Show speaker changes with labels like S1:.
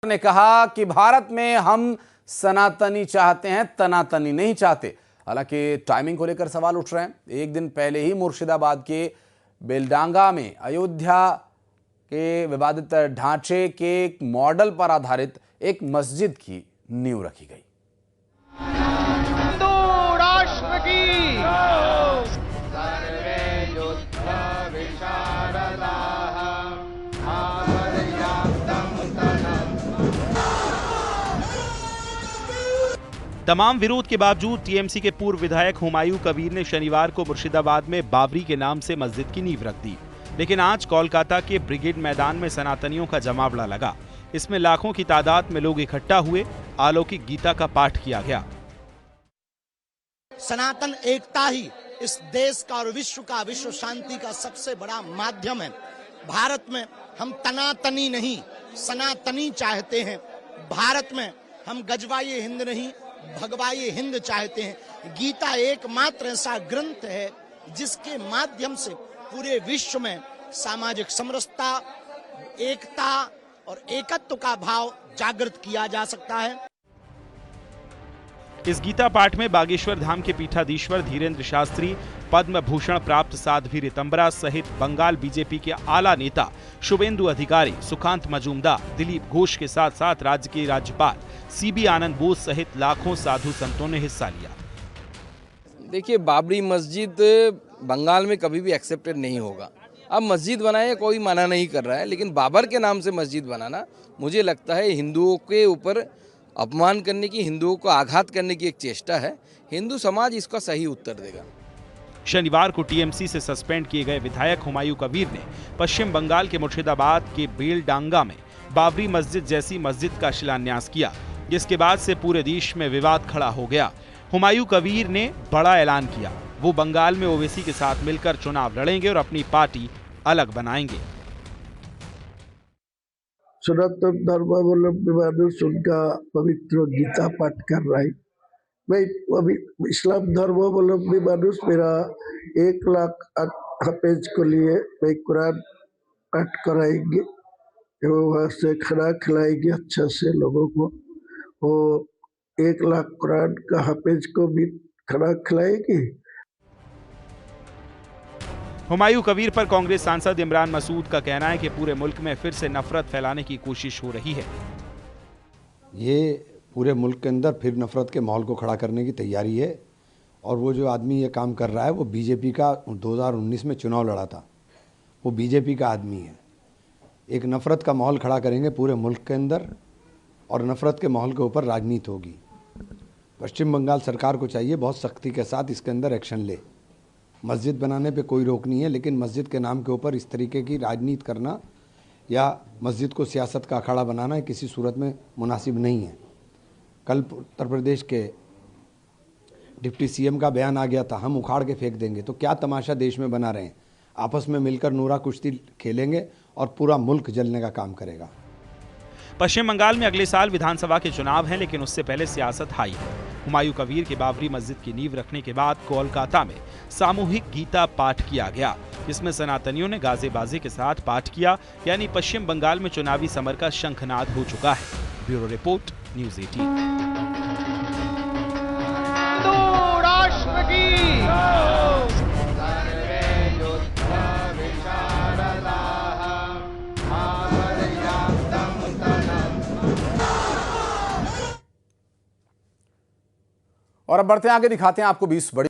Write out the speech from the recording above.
S1: ने कहा कि भारत में हम सनातनी चाहते हैं, तनातनी नहीं चाहते। हालांकि टाइमिंग को लेकर सवाल उठ रहे हैं। एक दिन पहले ही मुर्शिदाबाद के बेलडांगा में अयोध्या के विवादित ढांचे के एक मॉडल पर आधारित एक मस्जिद की नींव रखी गई।
S2: हिंदू राष्ट्र की
S3: तमाम विरोध के बावजूद टीएमसी के पूर्व विधायक हुमायूं कबीर ने शनिवार को मुर्शिदाबाद में बाबरी के नाम से मस्जिद की नींव रख दी। लेकिन आज कोलकाता के ब्रिगेड मैदान में सनातनियों का जमावड़ा लगा। इसमें लाखों की तादाद में लोग इकट्ठा हुए। अलौकिक गीता का पाठ किया गया।
S4: सनातन एकता ही इस देश का और विश्व का, विश्व शांति का सबसे बड़ा माध्यम है। भारत में हम तनातनी नहीं, सनातनी चाहते हैं। भारत में हम गजवाई हिंद नहीं, भगवाई हिंद चाहते हैं। गीता एकमात्र ऐसा ग्रंथ है जिसके माध्यम से पूरे विश्व में सामाजिक समरसता, एकता और एकत्व का भाव जागृत किया जा सकता है।
S3: इस गीता पाठ में बागेश्वर धाम के पीठाधीश्वर धीरेन्द्र शास्त्री, पद्म भूषण प्राप्त साध्वी रितंबरा सहित बंगाल बीजेपी के आला नेता शुभेंदु अधिकारी, सुकांत मजूमदार, दिलीप घोष के साथ साथ राज्य के राज्यपाल सीबी आनंद बोस सहित लाखों साधु संतों ने हिस्सा लिया।
S5: देखिए, बाबरी मस्जिद बंगाल में कभी भी एक्सेप्टेड नहीं होगा। अब मस्जिद बनाए कोई मना नहीं कर रहा है, लेकिन बाबर के नाम से मस्जिद बनाना मुझे लगता है हिंदुओं के ऊपर अपमान करने की, हिंदुओं को आघात करने की एक चेष्टा है। हिंदू समाज इसका सही उत्तर देगा।
S3: शनिवार को टीएमसी से सस्पेंड किए गए विधायक हुमायूं कबीर ने पश्चिम बंगाल के मुर्शिदाबाद के बेलडांगा में बाबरी मस्जिद जैसी मस्जिद का शिलान्यास किया, जिसके बाद से पूरे देश में विवाद खड़ा हो गया। हुमायूं कबीर ने बड़ा ऐलान किया, वो बंगाल में ओवैसी के साथ मिलकर चुनाव लड़ेंगे और अपनी पार्टी अलग बनाएंगे।
S6: सनातन धर्मावलंबी मानुष उनका पवित्र गीता पाठ कर रहा है। मैं अभी इस्लाम धर्मावलंबी मानुष, मेरा 1 लाख हाफिज को लिए मैं कुरान पाठ कराएंगे, वहाँ से खाना खिलाएंगे अच्छा से लोगों को। वो 1 लाख कुरान का हाफिज को भी खाना खिलाएंगे।
S3: हुमायूं कबीर पर कांग्रेस सांसद इमरान मसूद का कहना है कि पूरे मुल्क में फिर से नफरत फैलाने की कोशिश हो रही है।
S7: ये पूरे मुल्क के अंदर फिर नफरत के माहौल को खड़ा करने की तैयारी है। और वो जो आदमी ये काम कर रहा है वो बीजेपी का 2019 में चुनाव लड़ा था, वो बीजेपी का आदमी है। एक नफरत का माहौल खड़ा करेंगे पूरे मुल्क के अंदर और नफरत के माहौल के ऊपर राजनीति होगी। पश्चिम बंगाल सरकार को चाहिए बहुत सख्ती के साथ इसके अंदर एक्शन ले। मस्जिद बनाने पे कोई रोक नहीं है, लेकिन मस्जिद के नाम के ऊपर इस तरीके की राजनीति करना या मस्जिद को सियासत का अखाड़ा बनाना किसी सूरत में मुनासिब नहीं है। कल उत्तर प्रदेश के डिप्टी सीएम का बयान आ गया था, हम उखाड़ के फेंक देंगे। तो क्या तमाशा देश में बना रहे हैं। आपस में मिलकर नूरा कुश्ती खेलेंगे और पूरा मुल्क जलने का काम करेगा।
S3: पश्चिम बंगाल में अगले साल विधानसभा के चुनाव हैं, लेकिन उससे पहले सियासत हाई है। हुमायूं कबीर के बाबरी मस्जिद की नींव रखने के बाद कोलकाता में सामूहिक गीता पाठ किया गया, जिसमें सनातनियों ने गाजे बाजे के साथ पाठ किया। यानी पश्चिम बंगाल में चुनावी समर का शंखनाद हो चुका है। Bureau report, news 18।
S2: हिंदू राष्ट्र की
S1: और अब बढ़ते हैं आगे, दिखाते हैं आपको 20 बड़ी